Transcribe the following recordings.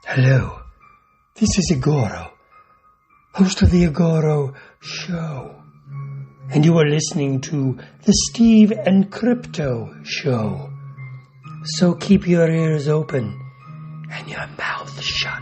Hello, this is Igoro, host of the Igoro Show, and you are listening to the Steve and Crypto Show. So keep your ears open and your mouth shut.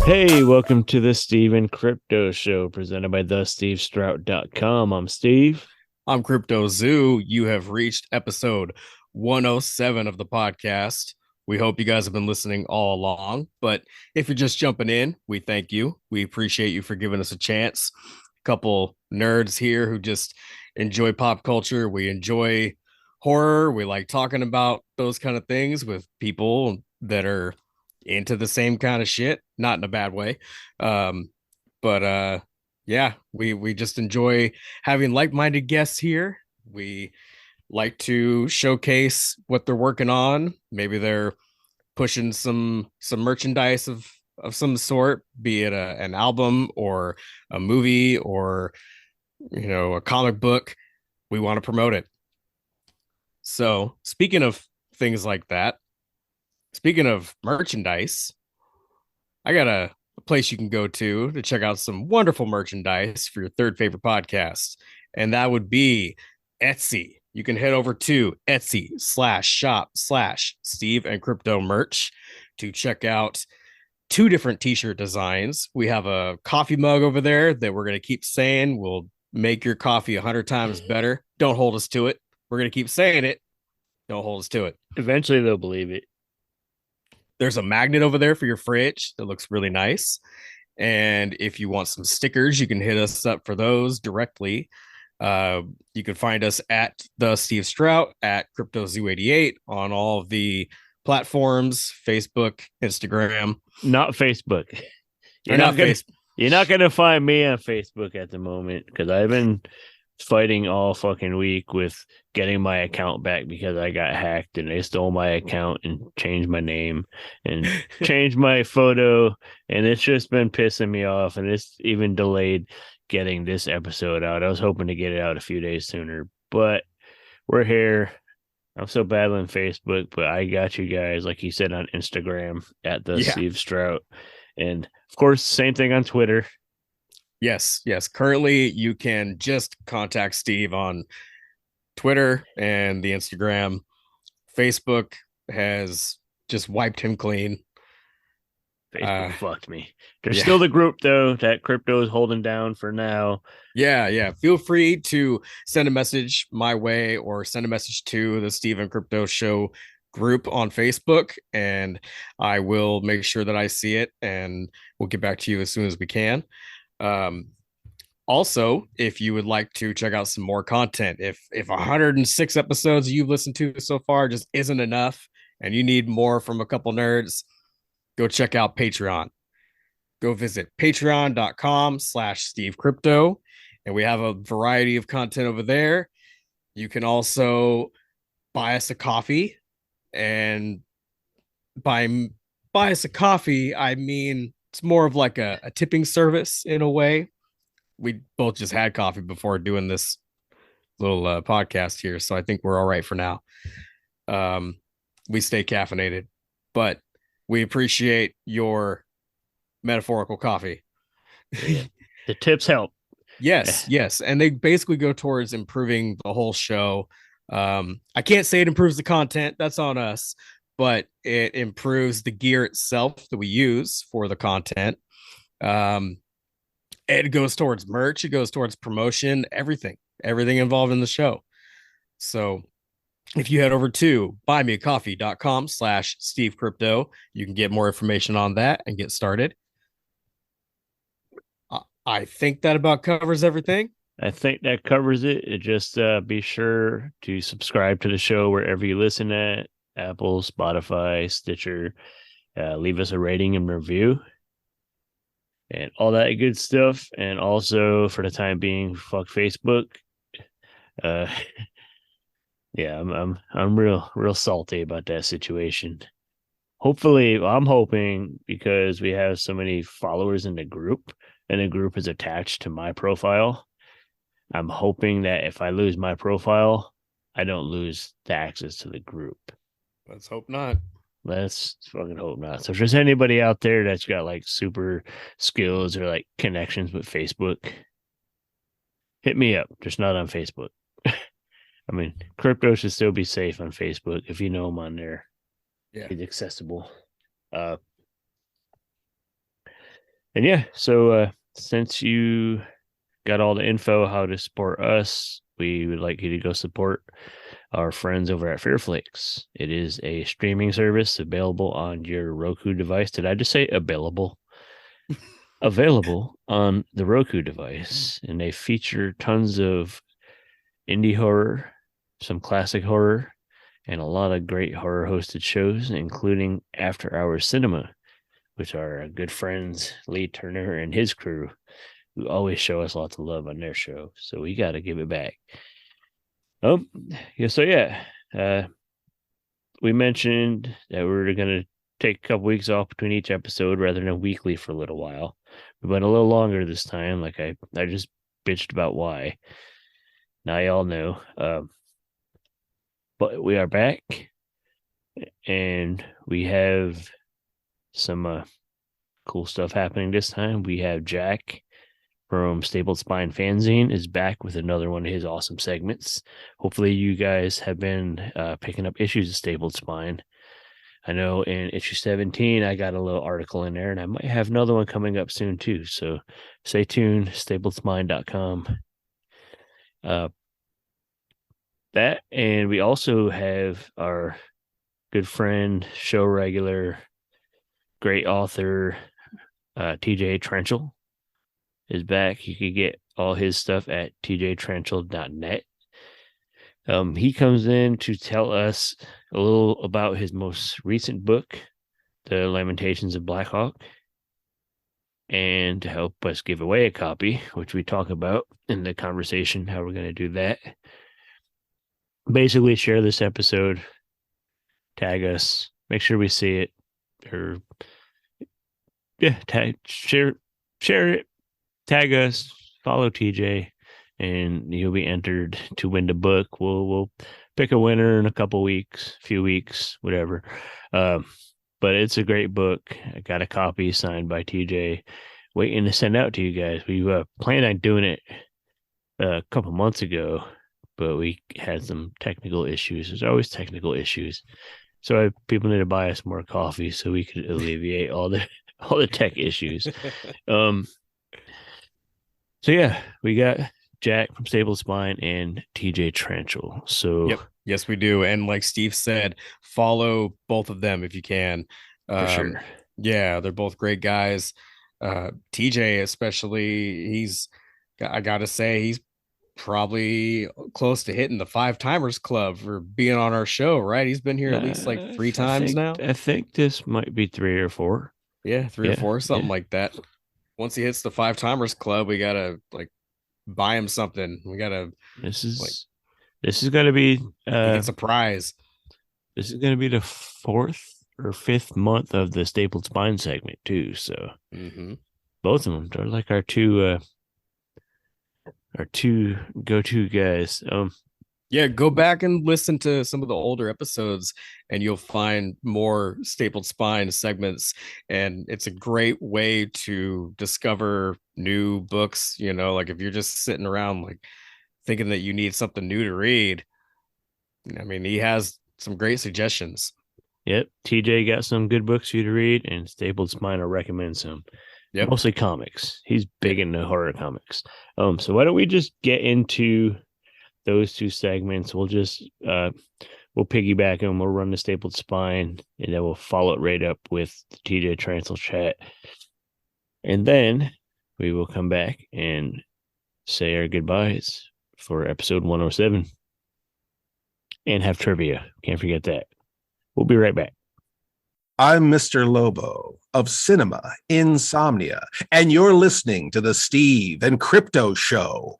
Hey, welcome to the Steve and Crypto Show presented by thestevestrout.com. I'm Steve. I'm Crypto Zoo. You have reached episode 107 of the podcast. We hope you guys have been listening all along, but if you're just jumping in, we thank you. We appreciate you for giving us a chance. A couple nerds here who just enjoy pop culture. We enjoy horror. We like talking about those kind of things with people that are into the same kind of shit, not in a bad way. But yeah, we just enjoy having like-minded guests here. We like to showcase what they're working on. Maybe they're pushing some merchandise of some sort, be it an album or a movie or a comic book. We want to promote it. So speaking of things like that, speaking of merchandise, I got a place you can go to check out some wonderful merchandise for your third favorite podcast. And that would be Etsy. You can head over to Etsy/shop/Steve and Crypto merch to check out two different t-shirt designs. We have a coffee mug over there that we're going to keep saying will make your coffee 100 times better. Don't hold us to it. We're going to keep saying it. Don't hold us to it. Eventually they'll believe it. There's a magnet over there for your fridge that looks really nice. And if you want some stickers, you can hit us up for those directly. You can find us at the Steve Strout, at CryptoZoo88 on all of the platforms, Facebook, Instagram. Not Facebook. You're not going to find me on Facebook at the moment because I've been fighting all fucking week with getting my account back because I got hacked and they stole my account and changed my name and changed my photo, and it's just been pissing me off, and it's even delayed getting this episode out. I was hoping to get it out a few days sooner, but we're here. I'm still battling Facebook, but I got you guys, like you said, on Instagram at the Steve Strout, and of course same thing on Twitter. Yes. Currently, you can just contact Steve on Twitter and the Instagram. Facebook has just wiped him clean. Facebook fucked me. There's still the group, though, that Crypto is holding down for now. Yeah. Feel free to send a message my way or send a message to the Steve and Crypto Show group on Facebook, and I will make sure that I see it, and we'll get back to you as soon as we can. Also, if you would like to check out some more content, if 106 episodes you've listened to so far just isn't enough and you need more from a couple nerds, go check out Patreon. Go visit patreon.com/Steve Crypto, and we have a variety of content over there. You can also buy us a coffee, and by buy us a coffee, I mean it's more of like a tipping service in a way. We both just had coffee before doing this little podcast here, so I think we're all right for now. We stay caffeinated, but we appreciate your metaphorical coffee. The tips help. Yes. And they basically go towards improving the whole show. I can't say it improves the content. That's on us. But it improves the gear itself that we use for the content. It goes towards merch. It goes towards promotion, everything involved in the show. So if you head over to buymeacoffee.com/Steve Crypto, you can get more information on that and get started. I think that about covers everything. I think that covers it. Just be sure to subscribe to the show wherever you listen at. Apple, Spotify, Stitcher. Leave us a rating and review and all that good stuff. And also, for the time being, fuck Facebook. Yeah, I'm real salty about that situation. hopefully, I'm hoping, because we have so many followers in the group and the group is attached to my profile, I'm hoping that if I lose my profile, I don't lose the access to the group. Let's hope not. Let's fucking hope not. So if there's anybody out there that's got like super skills or like connections with Facebook, hit me up. Just not on Facebook. I mean, crypto should still be safe on Facebook if you know him on there. Yeah, it's accessible. And yeah, so since you got all the info how to support us, we would like you to go support our friends over at Fairflix. It is a streaming service available on your Roku device. Did I just say available? Available on the Roku device, and they feature tons of indie horror, some classic horror, and a lot of great horror hosted shows, including After Hours Cinema, which are our good friends Lee Turner and his crew, who always show us lots of love on their show. So we got to give it back. We mentioned that we were going to take a couple weeks off between each episode rather than weekly for a little while. We went a little longer this time. Like I just bitched about why. Now y'all know. But we are back, and we have some cool stuff happening this time. We have Jack from Stapled Spine Fanzine is back with another one of his awesome segments. Hopefully you guys have been picking up issues of Stapled Spine. I know in issue 17, I got a little article in there, and I might have another one coming up soon too. So stay tuned, stapledspine.com. That, and we also have our good friend, show regular, great author, TJ Trenchel is back. You can get all his stuff at tjtrenchel.net. He comes in to tell us a little about his most recent book, The Lamentations of Blackhawk, and to help us give away a copy, which we talk about in the conversation, how we're going to do that. Basically, share this episode, tag us, make sure we see it, or share it, tag us, follow TJ, and you'll be entered to win the book. We'll pick a winner in a few weeks, whatever. But it's a great book. I got a copy signed by TJ, waiting to send out to you guys. We planned on doing it a couple months ago, but we had some technical issues. There's always technical issues. So people need to buy us more coffee so we could alleviate all the tech issues. So yeah, we got Jack from Stapled Spine and TJ Trenchel. So yep. Yes, we do. And like Steve said, follow both of them if you can. For sure. Yeah, they're both great guys. TJ especially, I gotta say, he's probably close to hitting the 5-timers club for being on our show, right? He's been here at least like 3 times now. I think this might be 3 or 4. Yeah, 3 or 4, something like that. Once he hits the 5-timers club, we gotta like buy him something. We gotta. This is gonna be a surprise. This is gonna be the 4th or 5th month of the Stapled Spine segment too. So both of them are like our two go-to guys. Yeah, go back and listen to some of the older episodes and you'll find more Stapled Spine segments. And it's a great way to discover new books. You know, like if you're just sitting around like thinking that you need something new to read, I mean, he has some great suggestions. Yep. TJ got some good books for you to read, and Stapled Spine will recommend some. Yep. Mostly comics. He's big into horror comics. So why don't we just get into those two segments? We'll just we'll piggyback and we'll run the Stapled Spine, and then we'll follow it right up with the TJ Trenchel chat. And then we will come back and say our goodbyes for episode 107 and have trivia. Can't forget that. We'll be right back. I'm Mr. Lobo of Cinema Insomnia, and you're listening to the Steve and Crypto Show.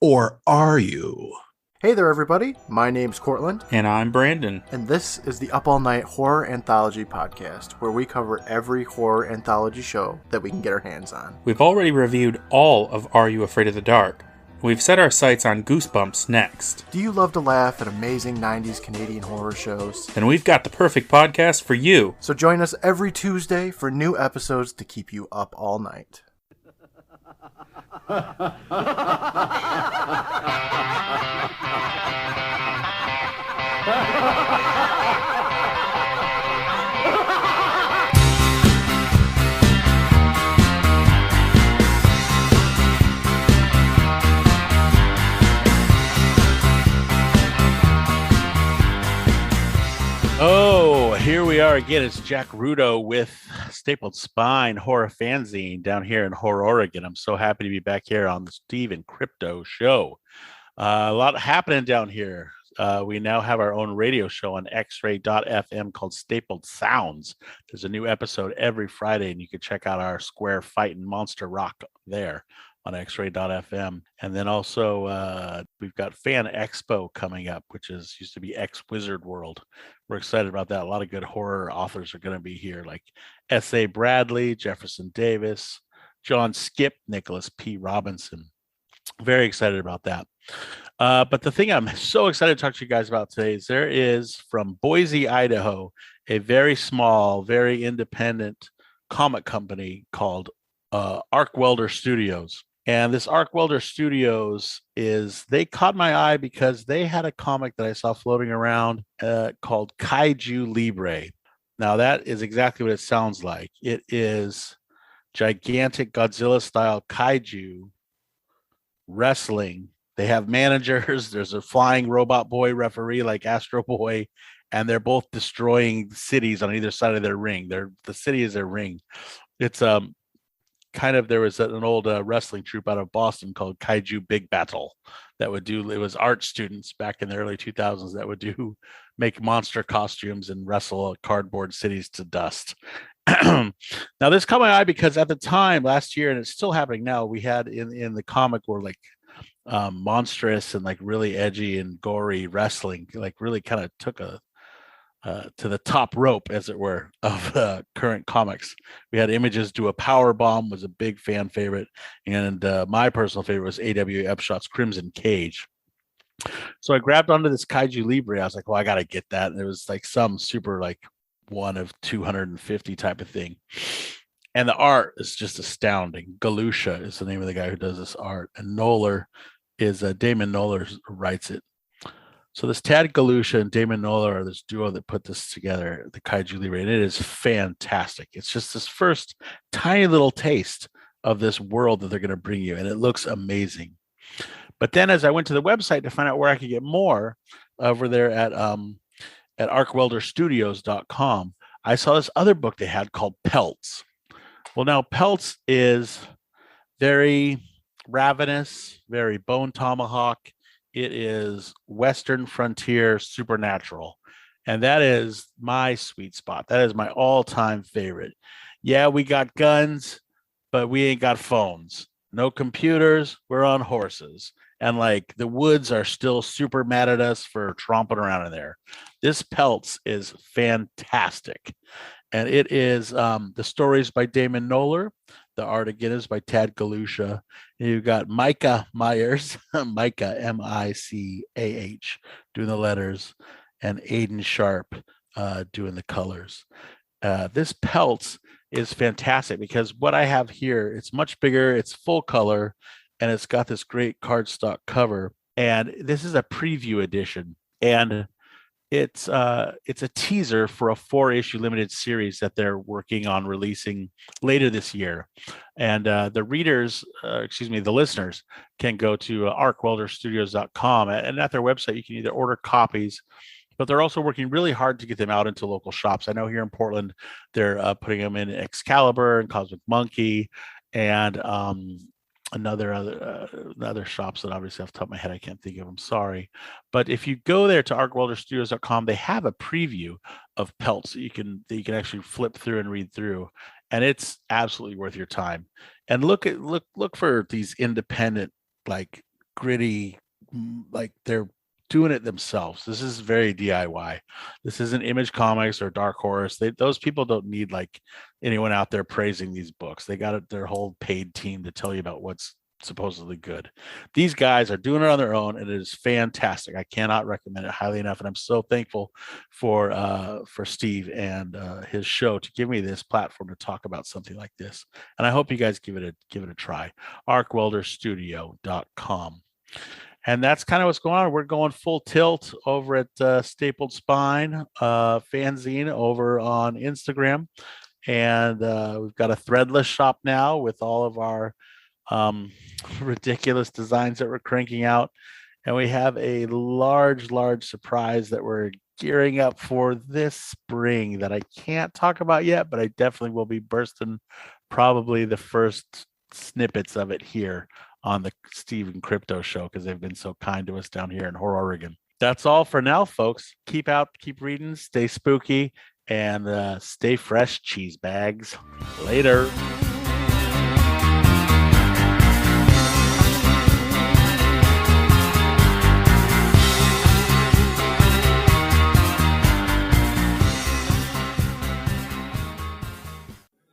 Or are you? Hey there, everybody. My name's Cortland. And I'm Brandon. And this is the Up All Night Horror Anthology Podcast, where we cover every horror anthology show that we can get our hands on. We've already reviewed all of Are You Afraid of the Dark? We've set our sights on Goosebumps next. Do you love to laugh at amazing 90s Canadian horror shows? Then we've got the perfect podcast for you. So join us every Tuesday for new episodes to keep you up all night. Oh, here we are again. It's Jack Rudo with Stapled Spine Horror Fanzine down here in Horror, Oregon. I'm so happy to be back here on the Steve and Crypto Show. A lot happening down here. We now have our own radio show on X-Ray.fm called Stapled Sounds. There's a new episode every Friday, and you can check out our Square Fight and Monster Rock there on X-Ray.fm. And then also we've got Fan Expo coming up, which used to be X Wizard World. We're excited about that. A lot of good horror authors are going to be here, like S.A. Bradley, Jefferson Davis, John Skip, Nicholas P. Robinson. Very excited about that. But the thing I'm so excited to talk to you guys about today is there is from Boise, Idaho, a very small, very independent comic company called Arc Welder Studios. And this Arc Welder Studios they caught my eye because they had a comic that I saw floating around called Kaiju Libre. Now that is exactly what it sounds like. It is gigantic Godzilla-style kaiju wrestling. They have managers. There's a flying robot boy referee like Astro Boy, and they're both destroying cities on either side of their ring. The city is their ring. It's there was an old wrestling troupe out of Boston called Kaiju Big Battle that would do, it was art students back in the early 2000s that would make monster costumes and wrestle cardboard cities to dust. Now this caught my eye because at the time last year, and it's still happening now, we had in the comic were like monstrous and like really edgy and gory wrestling, like really kind of took to the top rope, as it were, of current comics. We had Images do a power bomb, was a big fan favorite, and my personal favorite was A.W. Epshot's Crimson Cage. So I grabbed onto this Kaiju Libre. I was like, well, I got to get that. And it was like some super like one of 250 type of thing. And the art is just astounding. Galusha is the name of the guy who does this art. And Noller is Damon Noller writes it. So this Tad Galusha and Damon Noller are this duo that put this together, the Kaiju Libre, and it is fantastic. It's just this first tiny little taste of this world that they're going to bring you, and it looks amazing. But then as I went to the website to find out where I could get more over there at arcwelderstudios.com, I saw this other book they had called Pelts. Well, now Pelts is very ravenous, very Bone Tomahawk. It is Western frontier supernatural. And that is my sweet spot. That is my all-time favorite. Yeah, we got guns, but we ain't got phones. No computers. We're on horses. And like the woods are still super mad at us for tromping around in there. This Pelts is fantastic. And it is the stories by Damon Noller. The art again is by Tad Galusha. You've got Micah Myers, Micah M-I-C-A-H, doing the letters, and Aiden Sharp doing the colors. This Pelts is fantastic because what I have here, it's much bigger, it's full color, and it's got this great cardstock cover. And this is a preview edition. And it's a teaser for a 4-issue limited series that they're working on releasing later this year. And the listeners can go to arcwelderstudios.com, and at their website, you can either order copies, but they're also working really hard to get them out into local shops. I know here in Portland, they're putting them in Excalibur and Cosmic Monkey and other shops that obviously off the top of my head I can't think of. I'm sorry, but if you go there to arcwelderstudios.com, they have a preview of Pelts that you can actually flip through and read through, and it's absolutely worth your time. And look for these independent, like gritty, like they're doing it themselves. This is very DIY. This isn't Image Comics or Dark Horse. Those people don't need like anyone out there praising these books. They got their whole paid team to tell you about what's supposedly good. These guys are doing it on their own, and it is fantastic. I cannot recommend it highly enough, and I'm so thankful for Steve and his show to give me this platform to talk about something like this. And I hope you guys give it a try. ArcWelderStudio.com. And that's kind of what's going on. We're going full tilt over at Stapled Spine fanzine over on Instagram, and we've got a threadless shop now with all of our ridiculous designs that we're cranking out, and we have a large surprise that we're gearing up for this spring that I can't talk about yet, but I definitely will be bursting probably the first snippets of it here on the Steve and Crypto Show, because they've been so kind to us down here in Horror, Oregon. That's all for now, folks. Keep reading, stay spooky, and stay fresh, cheese bags. Later.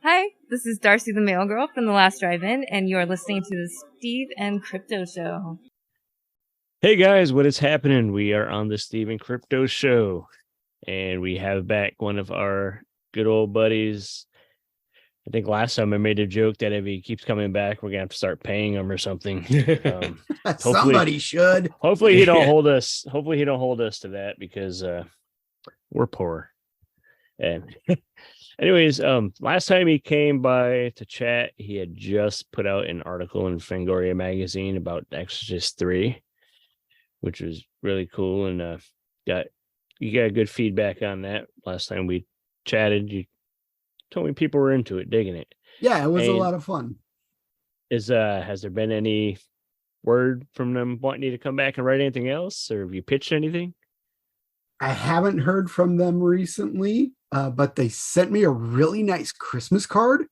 Hi, this is Darcy the Mail Girl from The Last Drive-In, and you are listening to the Steve and Crypto Show. Hey guys, what is happening? We are on the Steve and Crypto Show, and we have back one of our good old buddies. I think last time I made a joke that if he keeps coming back, we're gonna have to start paying him or something. Somebody should. Hopefully he don't hold us. Hopefully he don't hold us to that, because we're poor. And anyways, last time he came by to chat, he had just put out an article in Fangoria magazine about Exorcist 3, which was really cool, and you got good feedback on that last time we chatted. You told me people were into it, digging it. Yeah, it was a lot of fun. Has there been any word from them wanting you to come back and write anything else, or have you pitched anything? I haven't heard from them recently, but they sent me a really nice Christmas card,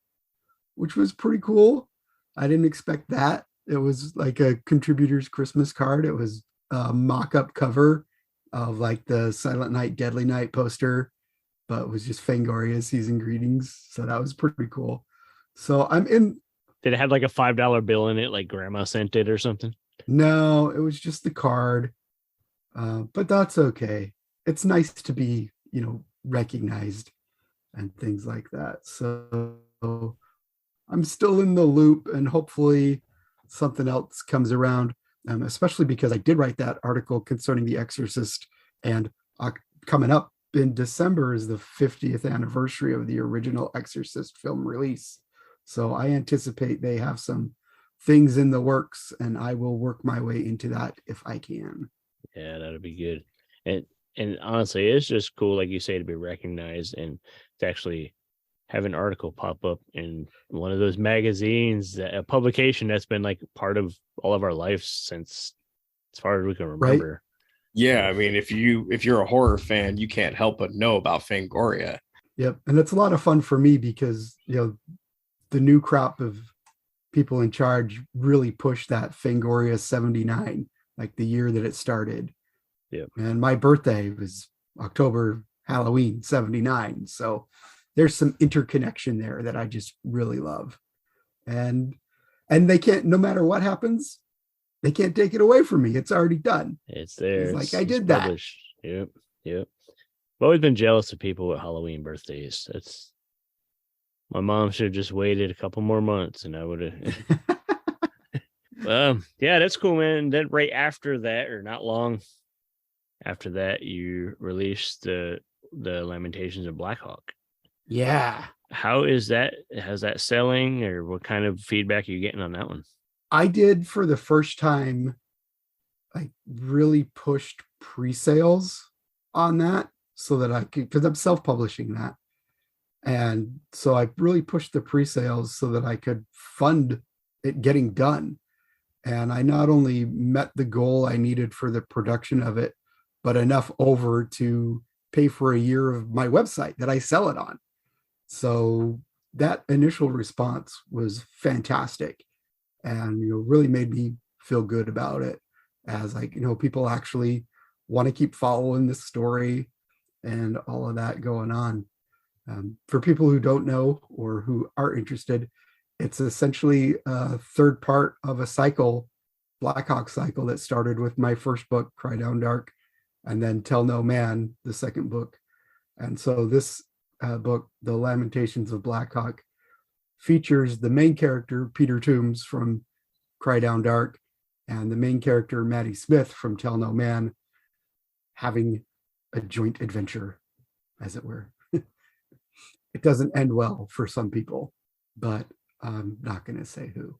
which was pretty cool. I didn't expect that. It was like a contributor's Christmas card. It was a mock-up cover of like the Silent Night, Deadly Night poster, but it was just Fangoria season greetings. So that was pretty cool. So I'm in. Did it have like a $5 bill in it, like grandma sent it or something? No, it was just the card. But that's okay. It's nice to be, recognized and things like that. So I'm still in the loop, and hopefully something else comes around, especially because I did write that article concerning The Exorcist, and coming up in December is the 50th anniversary of the original Exorcist film release. So I anticipate they have some things in the works, and I will work my way into that if I can. Yeah, that'll be good. And honestly, it's just cool, like you say, to be recognized and to actually have an article pop up in one of those magazines, a publication that's been like part of all of our lives since as far as we can remember. Right? Yeah, I mean, if you're a horror fan, you can't help but know about Fangoria. Yep, and it's a lot of fun for me because the new crop of people in charge really pushed that Fangoria 79, like the year that it started. Yep. And my birthday was October Halloween 79. So there's some interconnection there that I just really love. And they can't, no matter what happens, they can't take it away from me. It's already done. It's there. It's like I did that. Published. Yep. I've always been jealous of people with Halloween birthdays. My mom should have just waited a couple more months and I would have. Yeah, that's cool, man. And then right after that, or not long after that, you released the Lamentations of Black Hawk. Yeah. How is that? How's that selling, or what kind of feedback are you getting on that one? I did, for the first time, I really pushed pre-sales on that so that I could, because I'm self-publishing that. And so I really pushed the pre-sales so that I could fund it getting done. And I not only met the goal I needed for the production of it, but enough over to pay for a year of my website that I sell it on. So that initial response was fantastic, and really made me feel good about it, as people actually want to keep following this story and all of that going on. For people who don't know or who are interested, it's essentially a third part of a cycle, Blackhawk cycle, that started with my first book, Cry Down Dark, and then Tell No Man, the second book. And so this book, The Lamentations of Blackhawk, features the main character, Peter Toombs from Cry Down Dark, and the main character, Maddie Smith from Tell No Man, having a joint adventure, as it were. It doesn't end well for some people, but I'm not going to say who.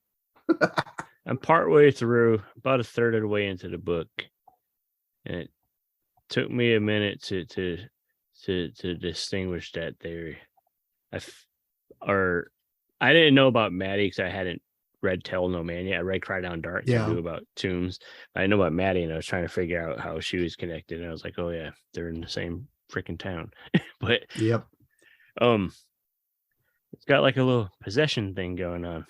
I'm partway through, about a third of the way into the book, and it took me a minute to distinguish that they I didn't know about Maddie because I hadn't read Tell No Man yet. I read Cry Down Dark, so I knew about Toombs. I know about Maddie, and I was trying to figure out how she was connected, and I was like, oh yeah, they're in the same freaking town. But yep. It's got like a little possession thing going on.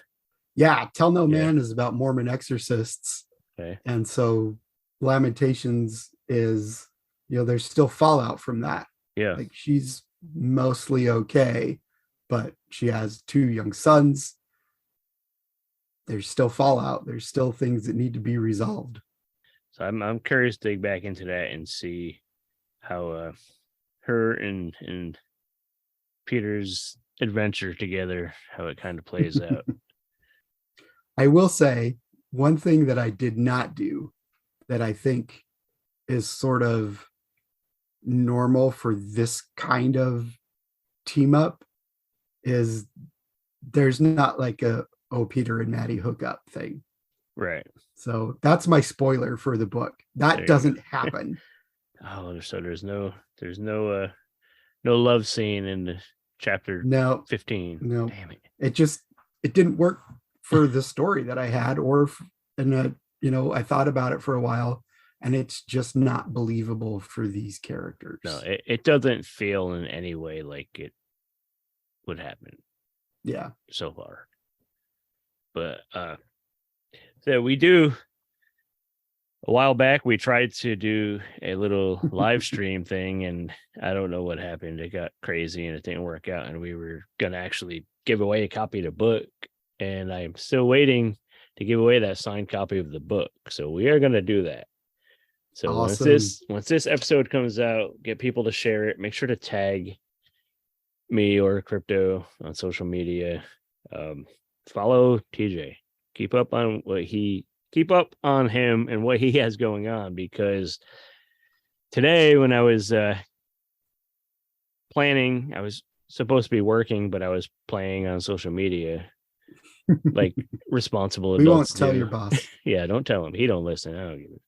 Yeah, Tell No Man is about Mormon exorcists. Okay. And so Lamentations is, there's still fallout from that. Yeah. Like she's mostly okay, but she has 2 young sons. There's still fallout. There's still things that need to be resolved. So I'm curious to dig back into that and see how her and Peter's adventure together, how it kind of plays out. I will say one thing that I did not do that I think is sort of normal for this kind of team up is there's not like a Peter and Maddie hookup thing. Right. So that's my spoiler for the book. That doesn't happen. Oh, so there's no love scene in the chapter 15. No. Damn it. It didn't work for the story that I had, I thought about it for a while, and it's just not believable for these characters. No, it doesn't feel in any way like it would happen. Yeah. So far. But so we do a while back we tried to do a little live stream thing, and I don't know what happened. It got crazy and it didn't work out, and we were gonna actually give away a copy of the book, and I'm still waiting to give away that signed copy of the book. So we are gonna do that. So awesome. once this episode comes out, get people to share it. Make sure to tag me or Crypto on social media. Follow TJ. Keep up on him and what he has going on, because today when I was planning, I was supposed to be working, but I was playing on social media like responsible adults. We won't tell do. your boss. Yeah, don't tell him. He don't listen. I don't give it.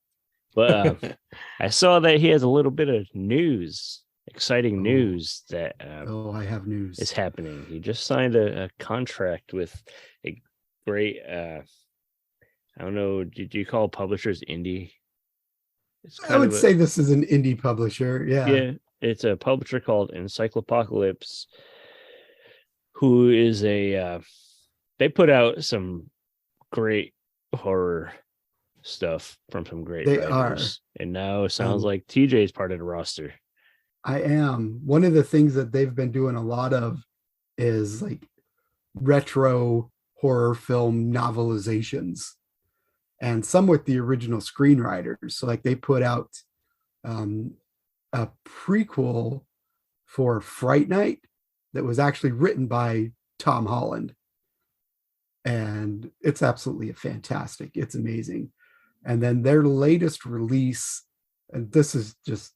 But I saw that he has a little bit of news, exciting news that I have news. Is happening. He just signed a contract with a great I don't know, did you call publishers indie? I would say this is an indie publisher. Yeah. Yeah. It's a publisher called Encyclopocalypse, who is they put out some great horror stuff from some great writers. And now it sounds like TJ's part of the roster. I am. One of the things that they've been doing a lot of is like retro horror film novelizations, and some with the original screenwriters. So like they put out a prequel for Fright Night that was actually written by Tom Holland. And it's absolutely fantastic. It's amazing. And then their latest release, and this is just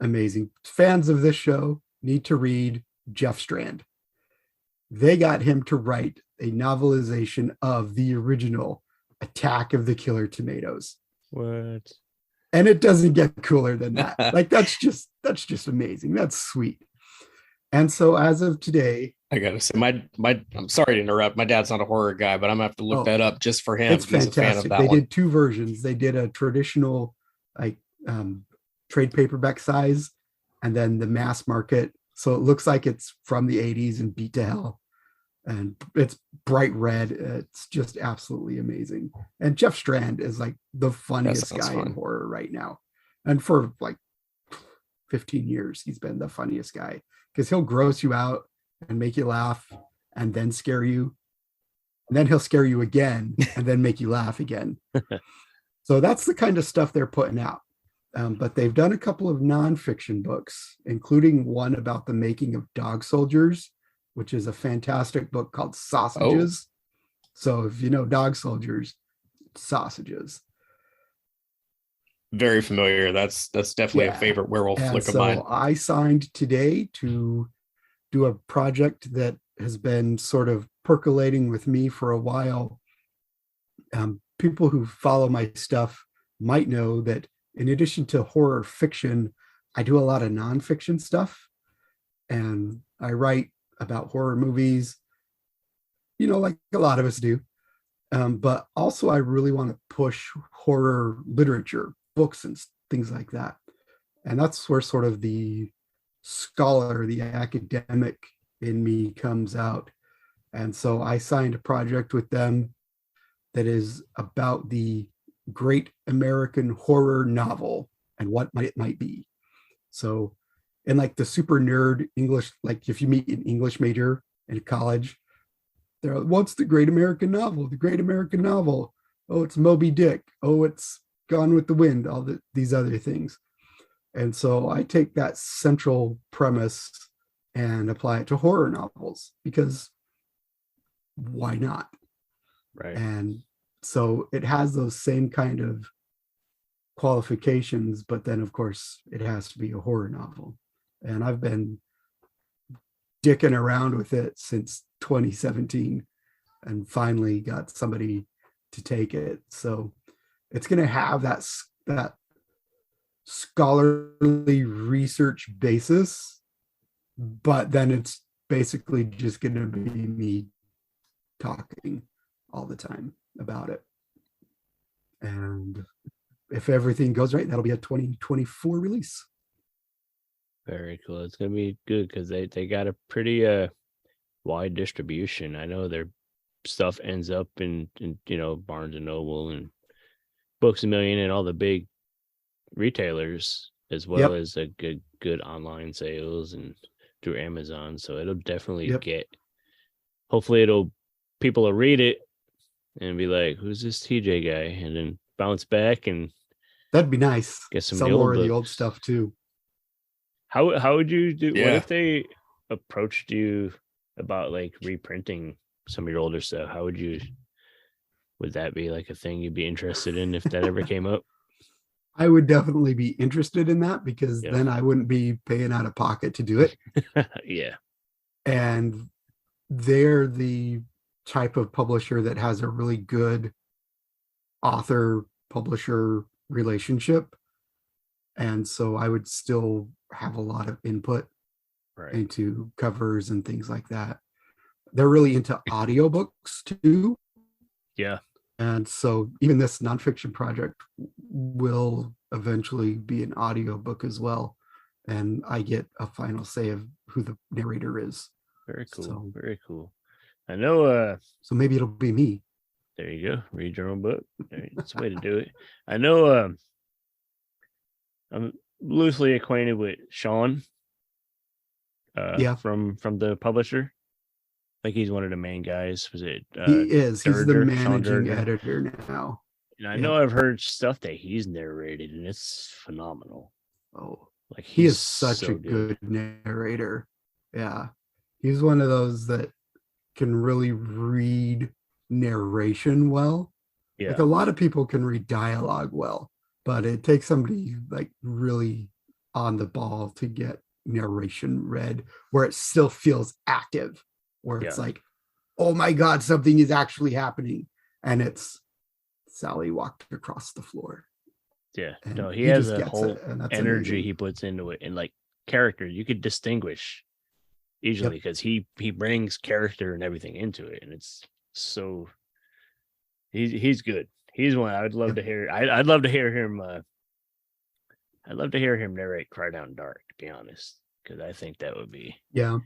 amazing. Fans of this show need to read Jeff Strand. They got him to write a novelization of the original Attack of the Killer Tomatoes. What? And it doesn't get cooler than that. Like that's just amazing. That's sweet. And so as of today, I gotta say, I'm sorry to interrupt. My dad's not a horror guy, but I'm gonna have to look that up just for him. It's fantastic. They did 2 versions. They did a traditional trade paperback size, and then the mass market. So it looks like it's from the 80s and beat to hell. And it's bright red. It's just absolutely amazing. And Jeff Strand is like the funniest guy in horror right now. And for like 15 years, he's been the funniest guy because he'll gross you out and make you laugh and then scare you. And then he'll scare you again and then make you laugh again. So that's the kind of stuff they're putting out. But they've done a couple of nonfiction books, including one about the making of Dog Soldiers, which is a fantastic book called Sausages. So if you know Dog Soldiers, Sausages. Very familiar. That's definitely a favorite werewolf flick of mine. I signed today to do a project that has been sort of percolating with me for a while. People who follow my stuff might know that in addition to horror fiction, I do a lot of nonfiction stuff. And I write about horror movies, like a lot of us do. But also I really want to push horror literature, books and things like that. And that's where sort of the scholar, the academic in me comes out. And so I signed a project with them that is about the great American horror novel and what it might be. So in like the super nerd English, like if you meet an English major in college, they're like, what's the great American novel? The great American novel. Oh, it's Moby Dick. Oh, it's Gone with the Wind, these other things. And so I take that central premise and apply it to horror novels because why not? Right. And so it has those same kind of qualifications, but then of course it has to be a horror novel. And I've been dicking around with it since 2017 and finally got somebody to take it. So it's going to have that scholarly research basis, but then it's basically just going to be me talking all the time about it. And if everything goes right, that'll be a 2024 release. Very cool. It's gonna be good because they got a pretty wide distribution. I know their stuff ends up in Barnes and Noble and Books A Million and all the big retailers, as well as a good online sales and through Amazon. So it'll definitely hopefully people will read it and be like, who's this TJ guy? And then bounce back, and that'd be nice. Get some more of the old stuff too. How would you do? What if they approached you about like reprinting some of your older stuff? Would that be like a thing you'd be interested in if that ever came up? I would definitely be interested in that because then I wouldn't be paying out of pocket to do it. Yeah. And they're the type of publisher that has a really good author publisher relationship. And so I would still have a lot of input into covers and things like that. They're really into audiobooks too. Yeah. And so even this nonfiction project will eventually be an audiobook as well. And I get a final say of who the narrator is. Very cool. Very cool. I know. So maybe it'll be me. There you go. Read your own book. That's the way to do it. I know. I'm loosely acquainted with Sean. From the publisher. I think he's one of the main guys. Was it? He is. He's the managing editor now. And I know I've heard stuff that he's narrated, and it's phenomenal. Oh, like he is such a good narrator. Yeah, he's one of those that can really read narration well. Yeah, like a lot of people can read dialogue well, but it takes somebody like really on the ball to get narration read where it still feels active, where it's like, oh my God, something is actually happening. And it's Sally walked across the floor. Yeah. And no, he has a whole energy he puts into it, and like character, you could distinguish easily because he brings character and everything into it. And it's so he's good. He's one I would love to hear. I'd love to hear him. I'd love to hear him narrate Cry Down Dark, to be honest, because I think that would be. Yeah.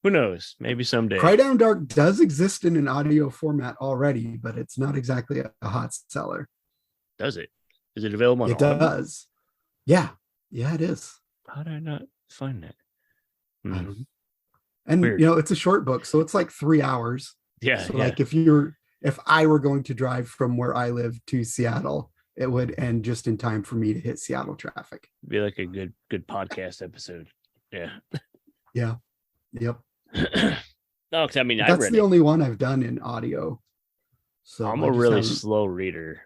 Who knows? Maybe someday. Cry Down Dark does exist in an audio format already, but it's not exactly a hot seller. Does it? Is it available on It does. Yeah, it is. How did I not find that? I Hmm. don't know. And Weird. it's a short book, so it's like 3 hours. Yeah, So yeah. like if I were going to drive from where I live to Seattle, it would end just in time for me to hit Seattle traffic. Be like a good podcast episode. Yeah. Yeah. Yep. No, 'cause I mean, That's the only one I've done in audio. So I'm I a just really haven't- slow reader.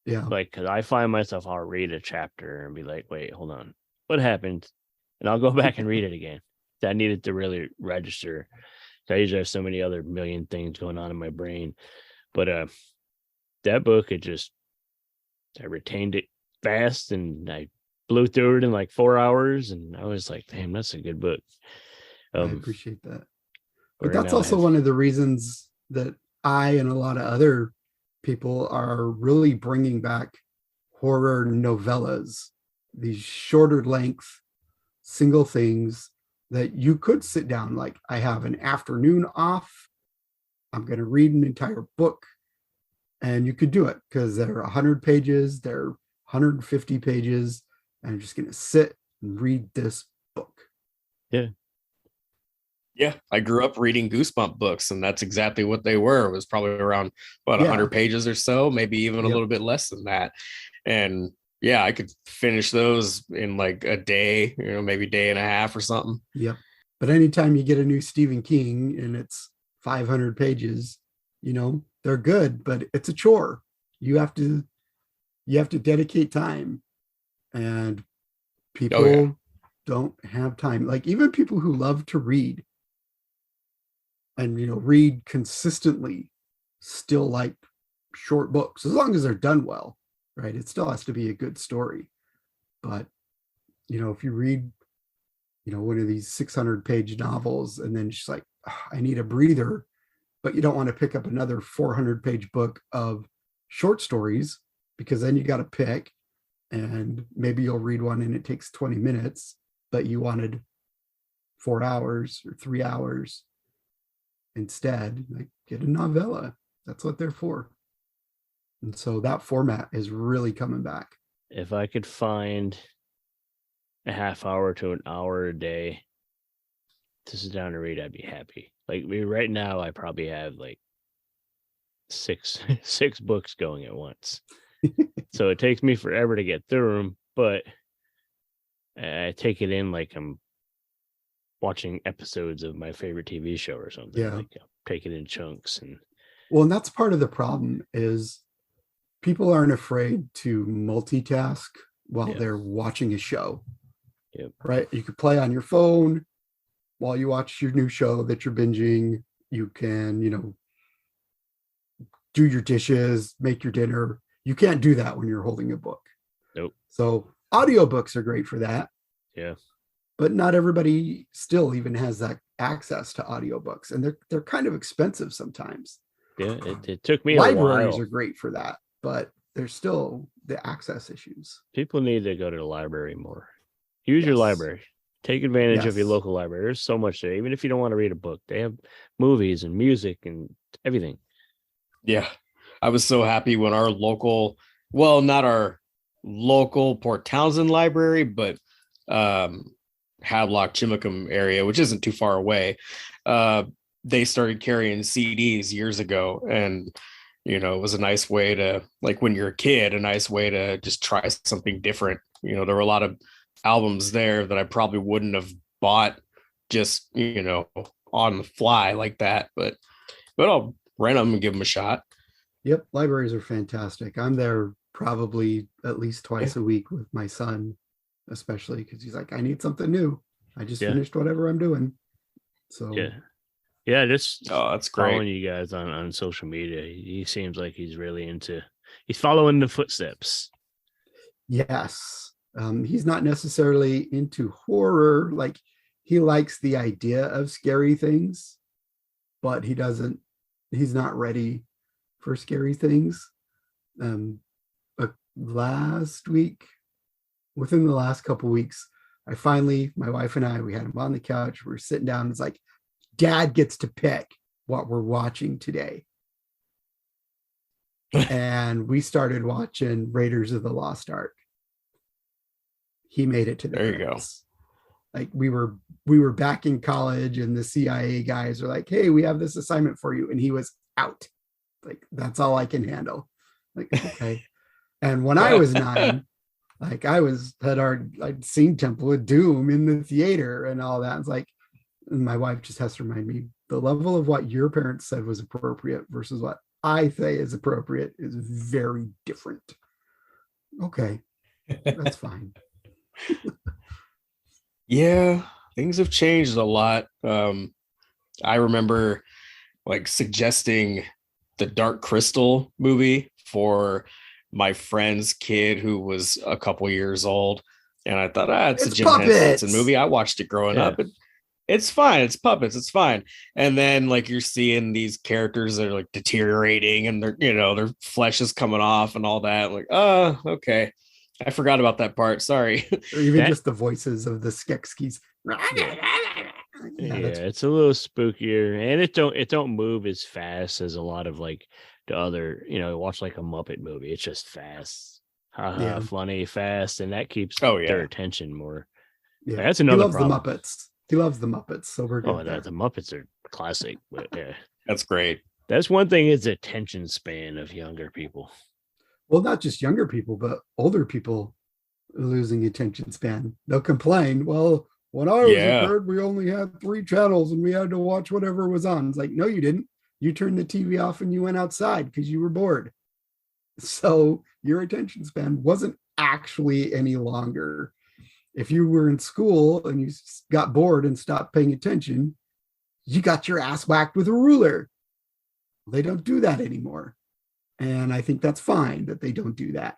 Yeah. Like, because I find myself, I'll read a chapter and be like, wait, hold on. What happened? And I'll go back and read it again. I needed to really register. I usually have so many other million things going on in my brain. But that book, I retained it fast and I blew through it in like 4 hours. And I was like, damn, that's a good book. I appreciate that. But right that's now I also have- one of the reasons that I and a lot of other people are really bringing back horror novellas, these shorter length single things that you could sit down, like I have an afternoon off, I'm going to read an entire book, and you could do it because they're 100 pages, they're 150 pages, and I'm just going to sit and read this book. Yeah, I grew up reading Goosebump books, and that's exactly what they were. It was probably around, 100 pages or so, maybe even a little bit less than that. And yeah, I could finish those in like a day, maybe day and a half or something. Yep. But anytime you get a new Stephen King and it's 500 pages, they're good, but it's a chore. You have to dedicate time, and people don't have time. Like even people who love to read and read consistently still like short books, as long as they're done well, right? It still has to be a good story. But if you read one of these 600-page novels and then just like, I need a breather, but you don't want to pick up another 400-page book of short stories, because then you got to pick, and maybe you'll read one and it takes 20 minutes, but you wanted 4 hours or 3 hours. Instead, like, get a novella. That's what they're for. And so that format is really coming back. If I could find a half hour to an hour a day to sit down and read, I'd be happy. Like right now, I probably have like six books going at once. So it takes me forever to get through them, but I take it in like I'm watching episodes of my favorite TV show or something. Yeah. Like I'll take it in chunks. And that's part of the problem is people aren't afraid to multitask while they're watching a show. Yep. Right? You could play on your phone while you watch your new show that you're binging. You can, do your dishes, make your dinner. You can't do that when you're holding a book. Nope. So audiobooks are great for that. Yeah. But not everybody still even has that access to audiobooks, and they're kind of expensive sometimes. Yeah, it took me Libraries a while. are great for that, but there's still the access issues. People need to go to the library more. Use your library. Take advantage of your Yes. local library. There's so much there. Even if you don't want to read a book, they have movies and music and everything. Yeah. I was so happy when our local, well, not our local Port Townsend library, but Hadlock, Chimacum area, which isn't too far away. They started carrying CDs years ago. And, it was a nice way to, like when you're a kid, a nice way to just try something different. There were a lot of albums there that I probably wouldn't have bought just, on the fly like that. But I'll rent them and give them a shot. Yep, libraries are fantastic. I'm there probably at least twice a week with my son, especially because he's like, I need something new. I just finished whatever I'm doing. So yeah, just that's great. following you guys on social media. He seems like he's following the footsteps. Yes. He's not necessarily into horror. Like, he likes the idea of scary things, but he's not ready for scary things. Within the last couple weeks, my wife and I, we had him on the couch. We were sitting down. It's like, Dad gets to pick what we're watching today. And we started watching Raiders of the Lost Ark. he made it to the There you credits. Like we were back in college, and the CIA guys are like, "Hey, we have this assignment for you," and he was out. Like, that's all I can handle. Like, okay. And when I was 9, like I'd seen Temple of Doom in the theater and all that. It's like, and my wife just has to remind me, the level of what your parents said was appropriate versus what I say is appropriate is very different. Okay, that's fine. Yeah, things have changed a lot. I remember like suggesting the Dark Crystal movie for my friend's kid who was a couple years old, and I thought, it's a Jim Henson movie. I watched it growing up. It's fine. It's puppets. It's fine. And then like you're seeing these characters that are like deteriorating, and their flesh is coming off and all that. I'm like, oh, okay. I forgot about that part. Sorry. Or even just the voices of the Skeksis. Yeah, it's a little spookier, and it don't move as fast as a lot of like the other. Watch like a Muppet movie. It's just fast, funny, fast, and that keeps their attention more. Yeah, that's another. He loves problem. the Muppets. He loves the Muppets, so we're good. The Muppets are classic, but yeah, that's great. That's one thing is attention span of younger people. Well, not just younger people, but older people losing attention span. They'll complain, well, when I was a kid, we only had 3 channels and we had to watch whatever was on. It's like, no, you didn't. You turned the TV off and you went outside because you were bored. So your attention span wasn't actually any longer. If you were in school and you got bored and stopped paying attention, you got your ass whacked with a ruler. They don't do that anymore. And I think that's fine that they don't do that.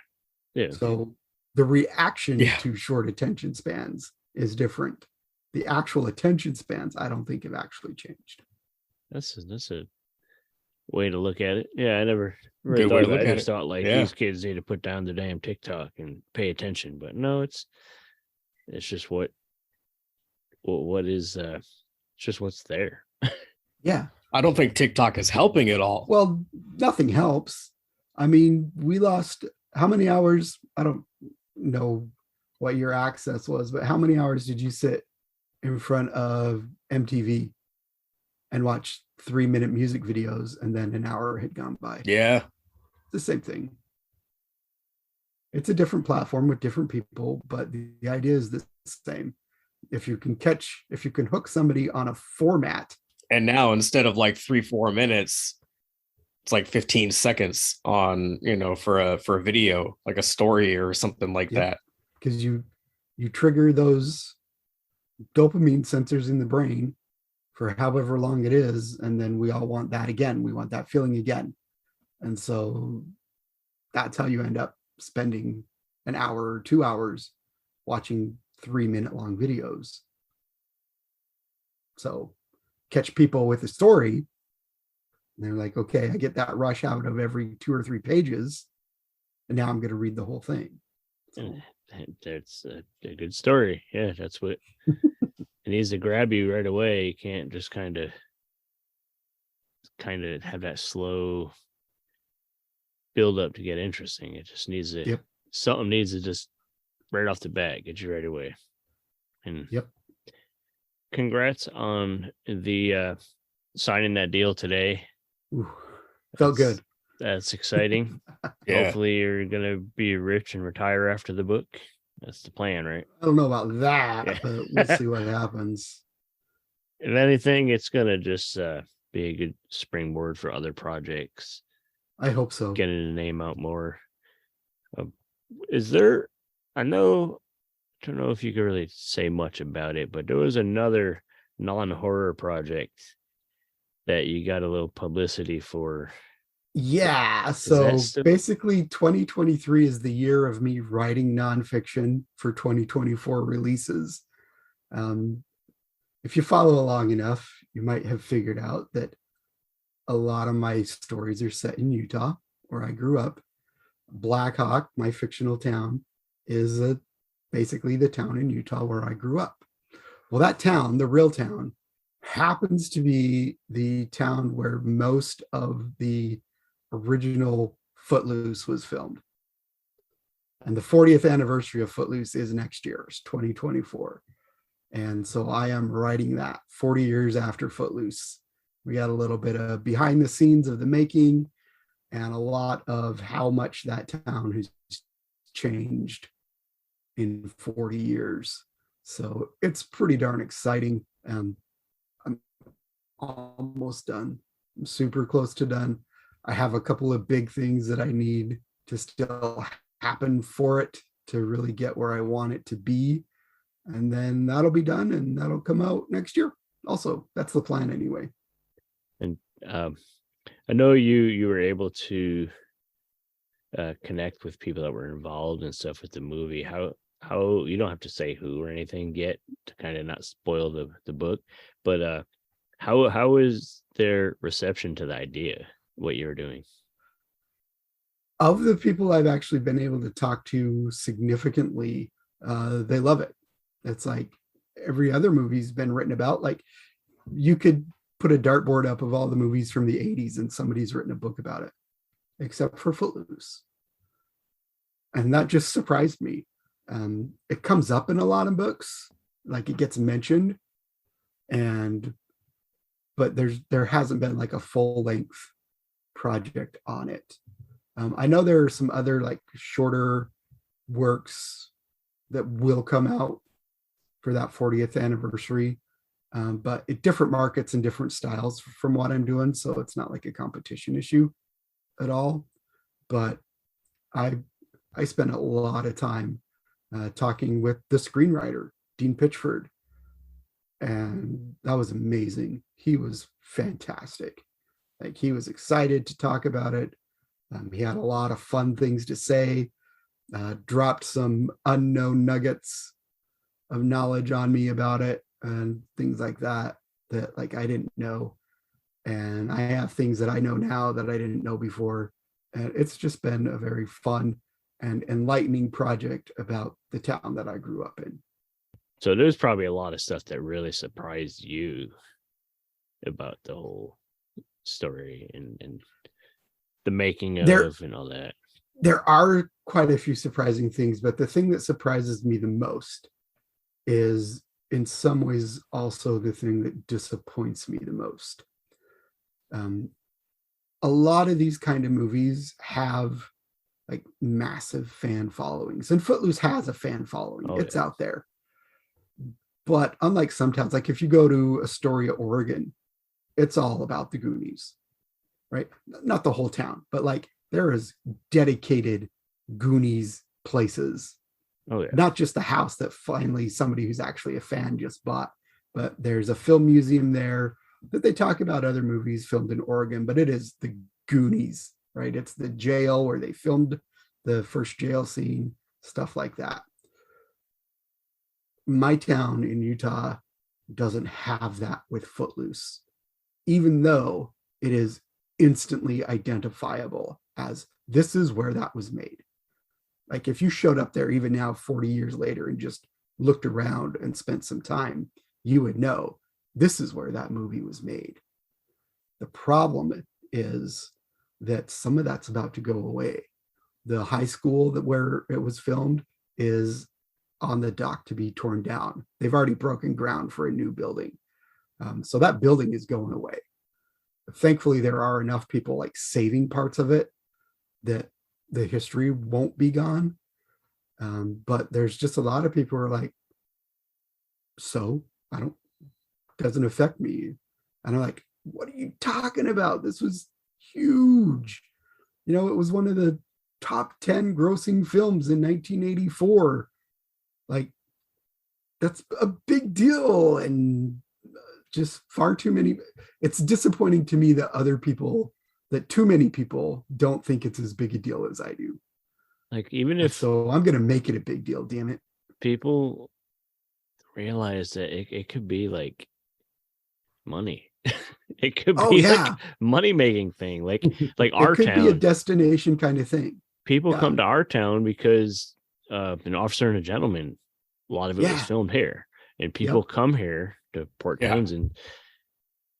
Yeah. So the reaction to short attention spans is different. The actual attention spans, I don't think have actually changed. That's a way to look at it. Yeah, I never really thought about it. I just thought like these kids need to put down the damn TikTok and pay attention. But no, it's just what is it's just what's there. Yeah. I don't think TikTok is helping at all. Well, nothing helps. I mean, we lost how many hours? I don't know what your access was, but how many hours did you sit in front of MTV and watch 3-minute music videos and then an hour had gone by? Yeah. It's the same thing. It's a different platform with different people, but the idea is the same. If you can hook somebody on a format. And now instead of like 3-4 minutes, it's like 15 seconds on, for a video, like a story or something like that. Because you trigger those dopamine sensors in the brain for however long it is. And then we all want that again. We want that feeling again. And so that's how you end up spending an hour or 2 hours watching 3-minute long videos. So catch people with a story, and they're like, okay, I get that rush out of every 2 or 3 pages, and now I'm going to read the whole thing. So. That's a good story. Yeah, that's what it needs to grab you right away. You can't just kind of have that slow build up to get interesting. It just needs to something needs to just right off the bat get you right away. And congrats on the signing that deal today. Ooh, felt good. That's exciting. Hopefully you're gonna be rich and retire after the book. That's the plan, right? I don't know about that, but we'll see what happens. If anything, it's gonna just be a good springboard for other projects. I hope so. Getting the name out more. Is there? I don't know if you could really say much about it, but there was another non-horror project that you got a little publicity for. Yeah, so basically 2023 is the year of me writing nonfiction for 2024 releases. If you follow along enough, you might have figured out that a lot of my stories are set in Utah, where I grew up. Black Hawk, my fictional town, is basically the town in Utah where I grew up. Well, that town, the real town, happens to be the town where most of the original Footloose was filmed. And the 40th anniversary of Footloose is next year, it's 2024. And so I am writing that 40 years after Footloose. We got a little bit of behind the scenes of the making and a lot of how much that town has changed in 40 years. So it's pretty darn exciting. I'm almost done. I'm super close to done. I have a couple of big things that I need to still happen for it to really get where I want it to be. And then that'll be done and that'll come out next year. Also, that's the plan anyway. And I know you were able to connect with people that were involved and stuff with the movie. How you don't have to say who or anything yet to kind of not spoil the book, but how is their reception to the idea, what you were doing? Of the people I've actually been able to talk to significantly, they love it. It's like every other movie's been written about. Like you could put a dartboard up of all the movies from the 80s and somebody's written a book about it, except for Footloose. And that just surprised me. It comes up in a lot of books, like it gets mentioned, but there hasn't been like a full length project on it. I know there are some other like shorter works that will come out for that 40th anniversary, but at different markets and different styles from what I'm doing. So it's not like a competition issue at all. But I spent a lot of time talking with the screenwriter, Dean Pitchford, and that was amazing. He was fantastic. Like he was excited to talk about it. He had a lot of fun things to say, dropped some unknown nuggets of knowledge on me about it and things like that like I didn't know. And I have things that I know now that I didn't know before. And it's just been a very fun and enlightening project about the town that I grew up in. So there's probably a lot of stuff that really surprised you about the whole story and the making of and all that. There are quite a few surprising things, but the thing that surprises me the most is in some ways also the thing that disappoints me the most. A lot of these kind of movies have like massive fan followings, and Footloose has a fan following. It's out there. But unlike some towns, like if you go to Astoria, Oregon, it's all about the Goonies, right? Not the whole town, but like there is dedicated Goonies places. Not just the house that finally somebody who's actually a fan just bought, but there's a film museum there that they talk about other movies filmed in Oregon, but it is the Goonies, right? It's the jail where they filmed the first jail scene, stuff like that. My town in Utah doesn't have that with Footloose, even though it is instantly identifiable as this is where that was made. Like if you showed up there even now 40 years later and just looked around and spent some time, you would know this is where that movie was made. The problem is that some of that's about to go away. The high school where it was filmed is on the dock to be torn down. They've already broken ground for a new building. So that building is going away. But thankfully, there are enough people like saving parts of it that the history won't be gone. But there's just a lot of people who are like, so doesn't affect me. And I'm like, what are you talking about? This was huge. You know, it was one of the top 10 grossing films in 1984. Like, that's a big deal. And just far too many. It's disappointing to me that too many people don't think it's as big a deal as I do. Like, even if so, I'm going to make it a big deal, damn it. People realize that it could be like money. It could be like money making thing, like our town. It could be a destination kind of thing. People come to our town because An Officer and a Gentleman, a lot of it was filmed here, and people come here to Port Townsend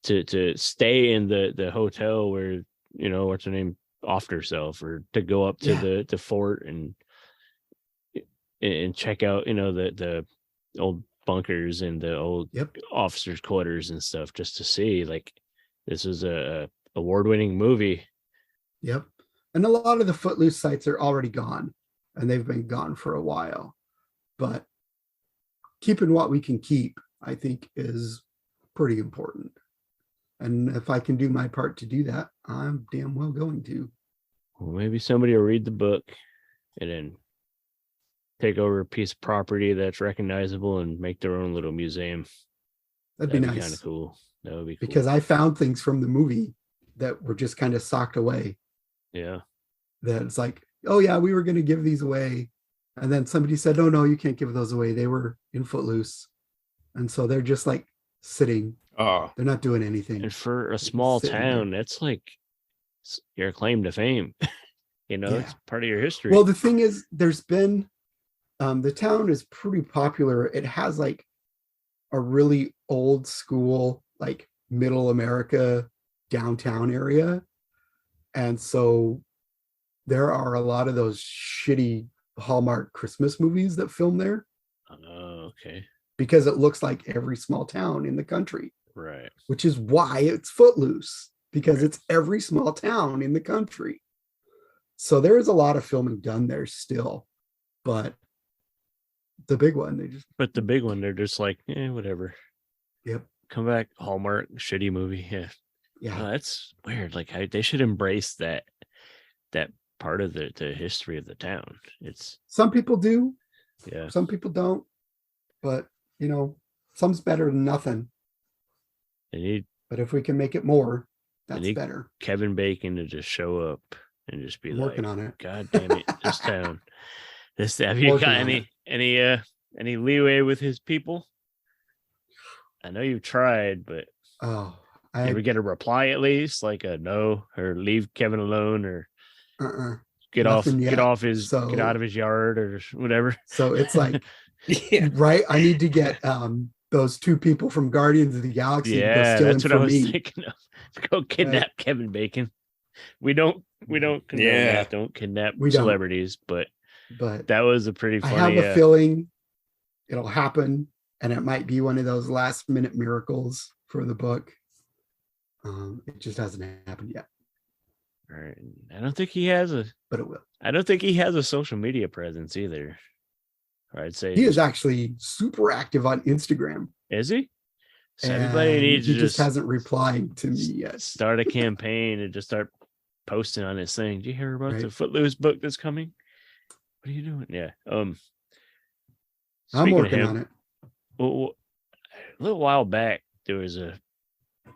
to stay in the hotel where, you know, what's her name offed herself, or to go up to the fort and and check out, the old bunkers and the old officers' quarters and stuff, just to see, like, this is a award-winning movie. Yep. And a lot of the Footloose sites are already gone, and they've been gone for a while. But keeping what we can keep, I think, is pretty important. And if I can do my part to do that, I'm damn well going to. Well, maybe somebody will read the book and then take over a piece of property that's recognizable and make their own little museum. That'd be nice. Kind of cool. That would be cool. Because I found things from the movie that were just kind of socked away. Yeah. That it's like, oh yeah, we were going to give these away. And then somebody said, oh no, you can't give those away. They were in Footloose. And so they're just like sitting. Oh. They're not doing anything. And for a small town, that's like your claim to fame. It's part of your history. Well, the thing is, there's been, the town is pretty popular. It has like a really old school, like middle America downtown area. And so there are a lot of those shitty Hallmark Christmas movies that film there. Oh, okay. Because it looks like every small town in the country. Right. Which is why it's Footloose, because it's every small town in the country. So there is a lot of filming done there still. But the big one, they're just like, whatever. Yep. Come back, Hallmark, shitty movie. Yeah. Yeah. That's weird. Like, they should embrace that part of the history of the town. It's some people do. Yeah. Some people don't. But some's better than nothing. But if we can make it more, that's better. Kevin Bacon to just show up and just be working on it. God damn it, this town. Have you got any leeway with his people? I know you've tried, but you ever get a reply at least, like a no, or leave Kevin alone, or get out of his yard, or whatever. So it's like, right? I need to get those two people from Guardians of the Galaxy. Yeah, that's what I was thinking of. Go kidnap Kevin Bacon. We don't condone that. Don't kidnap celebrities, but that was a pretty funny. I have a feeling it'll happen, and it might be one of those last minute miracles for the book. It just hasn't happened yet. All right. I don't think he has but it will. I don't think he has a social media presence either. I'd say he is actually super active on Instagram. Is he? So everybody needs to just hasn't replied to me yet. Start a campaign and just start posting on his thing. Do you hear about the Footloose book that's coming? What are you doing? Yeah. I'm working on it. Well, a little while back, there was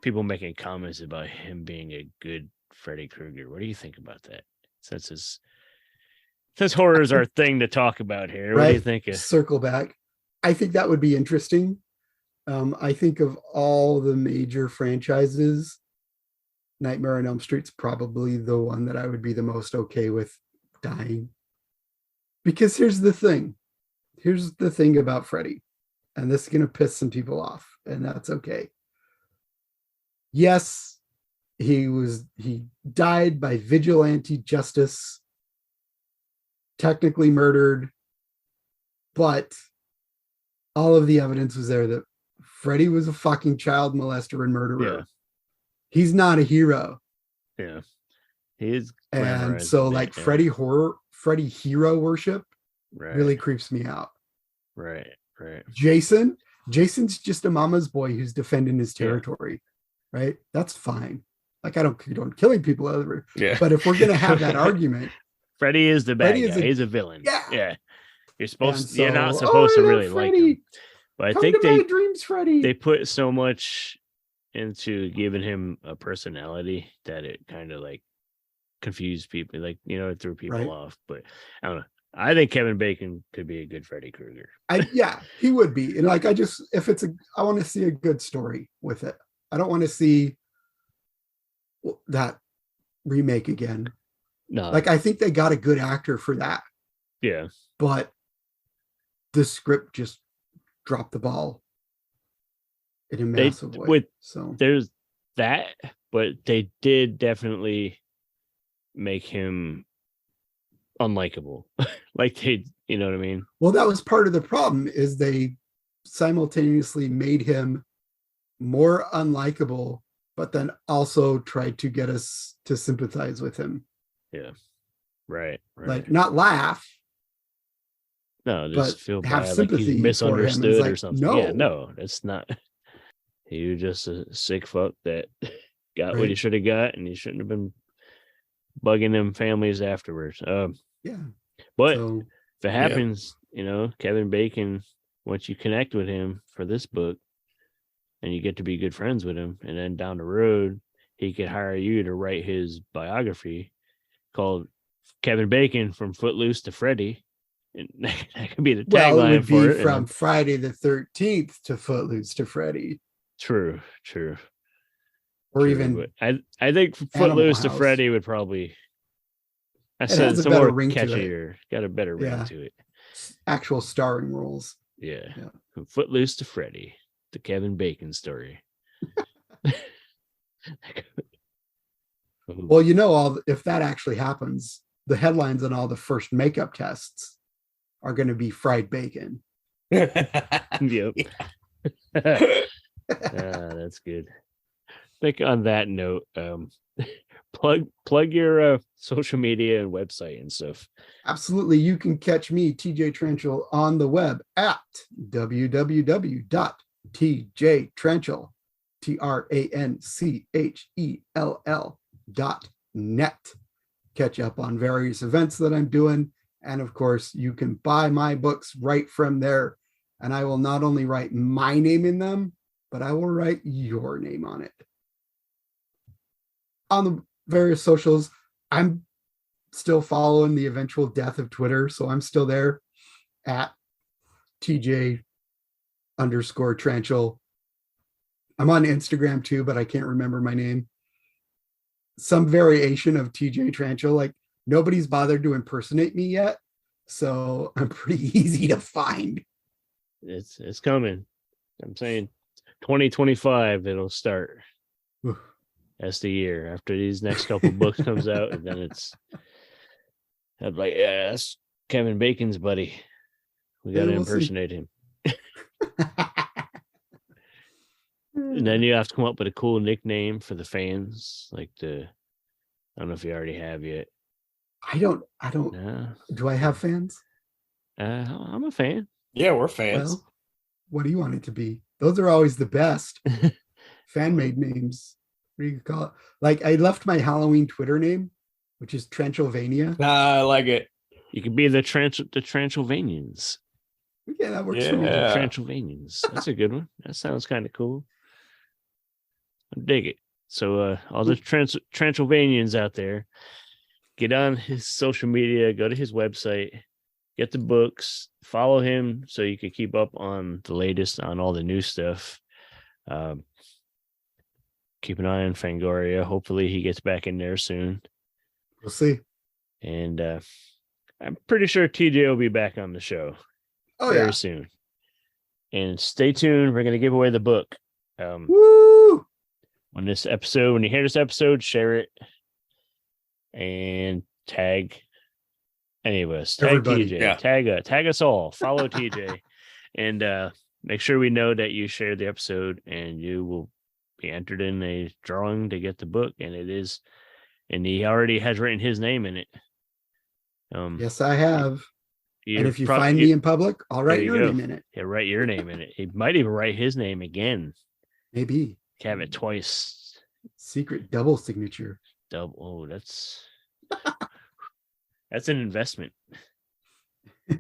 people making comments about him being a good Freddy Krueger. What do you think about that? Since horror is our thing to talk about here, what do you think? Circle back. I think that would be interesting. I think of all the major franchises, Nightmare on Elm Street's probably the one that I would be the most okay with dying. Because here's the thing about Freddy, and this is going to piss some people off, and that's okay. Yes, he died by vigilante justice, technically murdered, but all of the evidence was there that Freddy was a fucking child molester and murderer. Yeah. He's not a hero. Yeah. He is. And so like Freddy hero worship really creeps me out. Right. Jason's just a mama's boy who's defending his territory. Yeah. Right? That's fine. Like I don't condone killing people over. Yeah. But if we're gonna have that argument, Freddy is the bad guy. He's a villain. Yeah. You're not supposed to really like him. But I think they put so much into giving him a personality that it kind of like confused people, it threw people off. But I don't know. I think Kevin Bacon could be a good Freddy Krueger. He would be. And like I want to see a good story with it. I don't want to see that remake again. No. Like I think they got a good actor for that. Yeah. But the script just dropped the ball in a massive way. So there's that, but they did definitely make him unlikable. Like they, you know what I mean? Well, that was part of the problem, is they simultaneously made him more unlikable, but then also tried to get us to sympathize with him. Yeah. Right. Like not laugh. No, just but feel have bad, sympathy like he's for him. misunderstood It's or like, something. no. Yeah, no, that's not. He was just a sick fuck that got what he Right. should have got, and he shouldn't have been bugging them families afterwards. Yeah. But So if it happens, you know, Kevin Bacon, once you connect with him for this book and you get to be good friends with him, and then down the road, he could hire you to write his biography called Kevin Bacon from Footloose to Freddy. And that could be the well, it tagline would for be it. from Friday the 13th to Footloose to Freddy. True. Or True, even but I think Animal Footloose to House. Freddy would probably. I It said has a some better more ring to it. catchier, got a better ring Yeah. to it. actual starring roles. Yeah. Yeah. From Footloose to Freddy, the Kevin Bacon story. Well, you know, if that actually happens, the headlines on all the first makeup tests are going to be fried bacon. Yep. That's good. I think on that note, plug your social media and website and stuff. Absolutely. You can catch me, TJ Trenchel, on the web at www.tjtrenchel, TRANCHELL.net. Catch up on various events that I'm doing. And of course, you can buy my books right from there. And I will not only write my name in them, but I will write your name on it. On the various socials, I'm still following the eventual death of Twitter. So I'm still there at TJ_Tranchel. I'm on Instagram too, but I can't remember my name. Some variation of TJ Tranchel. Like nobody's bothered to impersonate me yet. So I'm pretty easy to find. It's coming. I'm saying 2025 it'll start. That's the year after these next couple books comes out, and then I'm like, yeah, that's Kevin Bacon's buddy. We got to impersonate him. And then you have to come up with a cool nickname for the fans, like I don't know if you already have yet. I don't. No. Do I have fans? I'm a fan. Yeah, we're fans. Well, what do you want it to be? Those are always the best. Fan-made names. What do you call it? Like I left my Halloween Twitter name, which is Trenchylvania. I like it. You could be the Transylvanians. Yeah, that works for me. The Transylvanians. That's a good one. That sounds kind of cool. I dig it. So all the Transylvanians out there, get on his social media, go to his website, get the books, follow him so you can keep up on the latest on all the new stuff. Keep an eye on Fangoria. Hopefully he gets back in there soon. We'll see. And I'm pretty sure TJ will be back on the show very soon. And stay tuned. We're going to give away the book. Woo! When you hear this episode, share it and tag any of us. Tag Everybody. TJ. Yeah. Tag us all. Follow TJ. And make sure we know that you shared the episode, and you will be entered in a drawing to get the book. And he already has written his name in it. Yes, I have. And if you find me in public, I'll write your name in it. He'll write your name in it. He might even write his name again. Maybe. Have it twice. Secret double signature. Double. Oh, that's an investment. But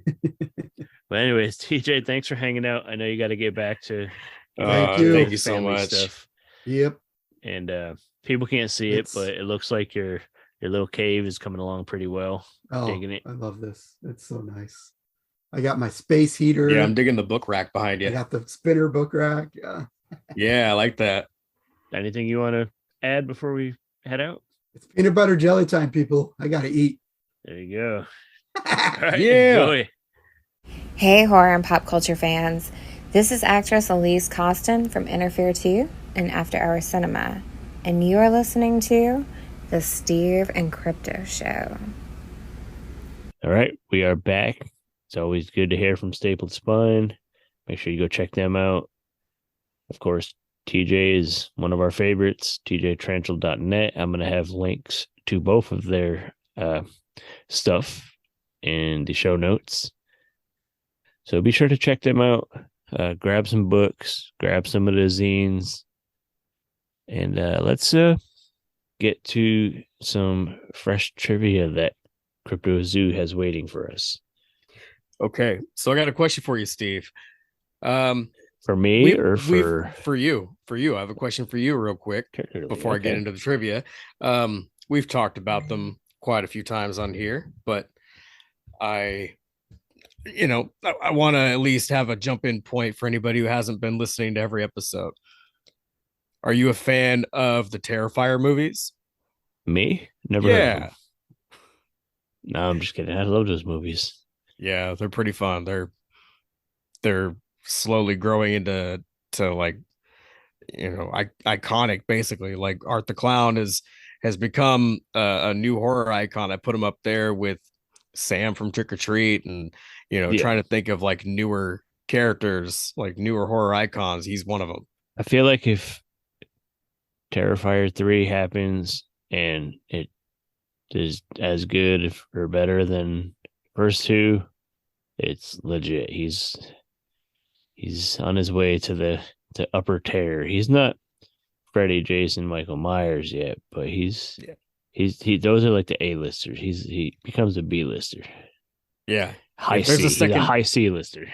anyways, TJ, thanks for hanging out. I know you got to get back to Thank you. Thank you so family much. stuff. Yep. And people can't see it, but it looks like your little cave is coming along pretty well. Oh, Digging it. I love this. It's so nice. I got my space heater. Yeah, I'm digging the book rack behind I you. got the spinner book rack. Yeah. Yeah, I like that. Anything you want to add before we head out? It's peanut butter jelly time, people. I got to eat. There you go. All right, Yeah. enjoy. Hey, horror and pop culture fans. This is actress Elise Costin from Interfere 2 and After Hours Cinema, and you are listening to The Steve and Crypto Show. All right, we are back. It's always good to hear from Stapled Spine. Make sure you go check them out. Of course, TJ is one of our favorites, tjtranchel.net. I'm going to have links to both of their stuff in the show notes. So be sure to check them out. Grab some books, grab some of the zines, and let's get to some fresh trivia that Crypto Zoo has waiting for us. Okay, so I got a question for you, Steve. For me or for you? For you. I have a question for you real quick before I get into the trivia. We've talked about them quite a few times on here, but I want to at least have a jump in point for anybody who hasn't been listening to every episode. Are you a fan of the Terrifier movies? Me? Never heard of them. No, I'm just kidding. I love those movies. Yeah, they're pretty fun. They're slowly growing into like, iconic, basically. Like Art the Clown has become a new horror icon. I put him up there with Sam from Trick or Treat, and trying to think of like newer characters, like newer horror icons. He's one of them. I feel like if Terrifier 3 happens and it is as good or better than first two, it's legit. He's on his way to upper terror. He's not Freddy, Jason, Michael Myers yet, but he's those are like the A-listers. He becomes a B-lister. Yeah. He's a high C-lister.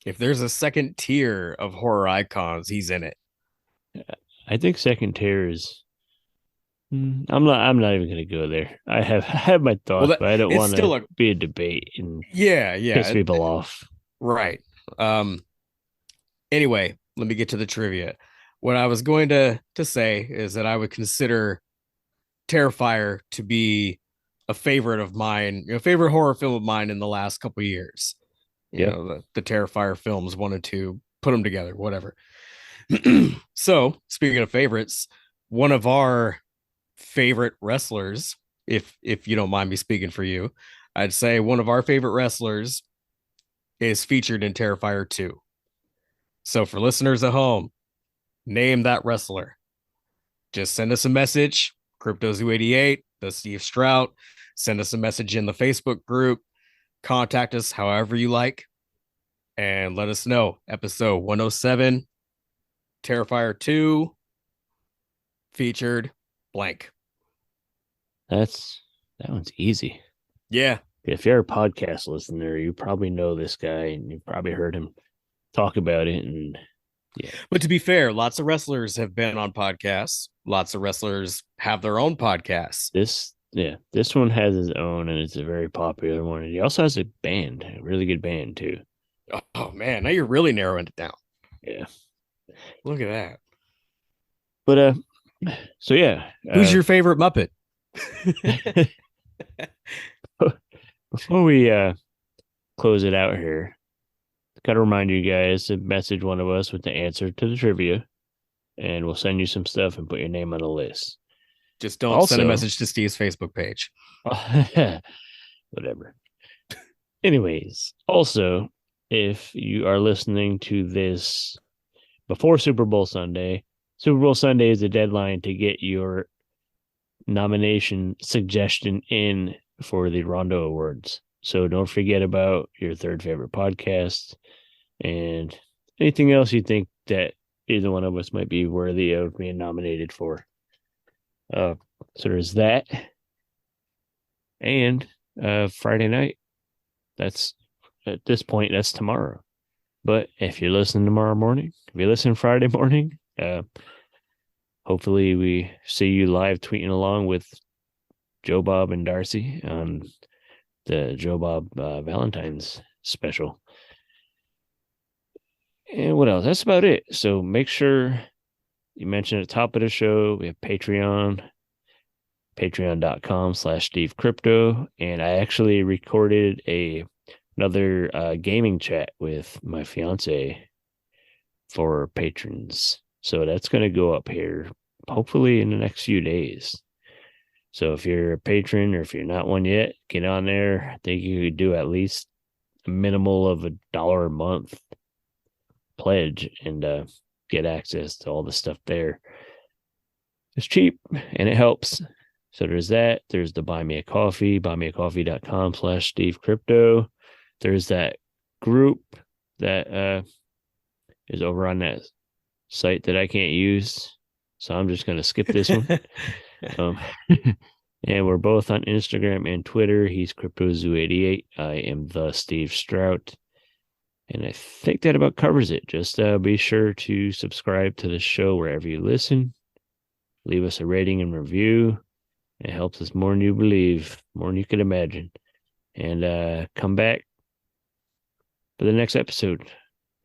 If there's a second tier of horror icons, he's in it. I think second tier is I'm not even gonna go there. I have my thoughts, but I don't want to be a debate and piss people off. Right. Anyway, let me get to the trivia. What I was going to say is that I would consider Terrifier to be a favorite of mine, favorite horror film of mine in the last couple of years. The Terrifier films, 1 and 2, put them together, whatever. So, speaking of favorites, one of our favorite wrestlers, if you don't mind me speaking for you, I'd say one of our favorite wrestlers is featured in Terrifier 2. So for listeners at home, name that wrestler. Just send us a message, CryptoZoo88, the Steve Strout. Send us a message in the Facebook group. Contact us however you like, and let us know. Episode 107, Terrifier 2, featured blank. That one's easy. Yeah. If you're a podcast listener, you probably know this guy and you've probably heard him talk about it. And yeah. But to be fair, lots of wrestlers have been on podcasts. Lots of wrestlers have their own podcasts. This one has his own, and it's a very popular one. And he also has a band, a really good band too. Oh man, now you're really narrowing it down. Yeah. Look at that. But so yeah. Who's your favorite Muppet? Before we close it out here, got to remind you guys to message one of us with the answer to the trivia, and we'll send you some stuff and put your name on the list. Just don't send a message to Steve's Facebook page. Whatever. Anyways, also, if you are listening to this before Super Bowl Sunday is the deadline to get your nomination suggestion in for the Rondo Awards. So don't forget about your third favorite podcast and anything else you think that either one of us might be worthy of being nominated for. So there's that. And Friday night, that's at this point, that's tomorrow. But if you're listening tomorrow morning, if you listen Friday morning, hopefully we see you live tweeting along with Joe Bob and Darcy on the Joe Bob Valentine's special. And what else? That's about it. So make sure you mention at the top of the show, we have Patreon, patreon.com/Steve Crypto. And I actually recorded another gaming chat with my fiance for patrons. So that's going to go up here hopefully in the next few days. So if you're a patron or if you're not one yet, get on there. I think you could do at least a minimal of $1 a month pledge and get access to all the stuff there. It's cheap and it helps. So there's that. There's the Buy Me a Coffee, buymeacoffee.com/Steve Crypto. There's that group that is over on that site that I can't use. So I'm just going to skip this one. And we're both on Instagram and Twitter. He's CryptoZoo88. I am the Steve Strout. And I think that about covers it. Just be sure to subscribe to the show wherever you listen. Leave us a rating and review. It helps us more than you believe, more than you could imagine. And come back for the next episode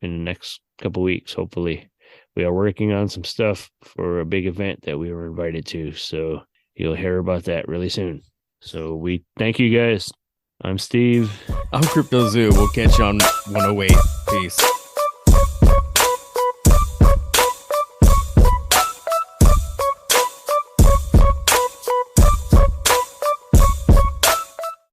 in the next couple weeks, hopefully. We are working on some stuff for a big event that we were invited to. So you'll hear about that really soon. So we thank you guys. I'm Steve. I'm CryptoZoo. We'll catch you on 108. Peace.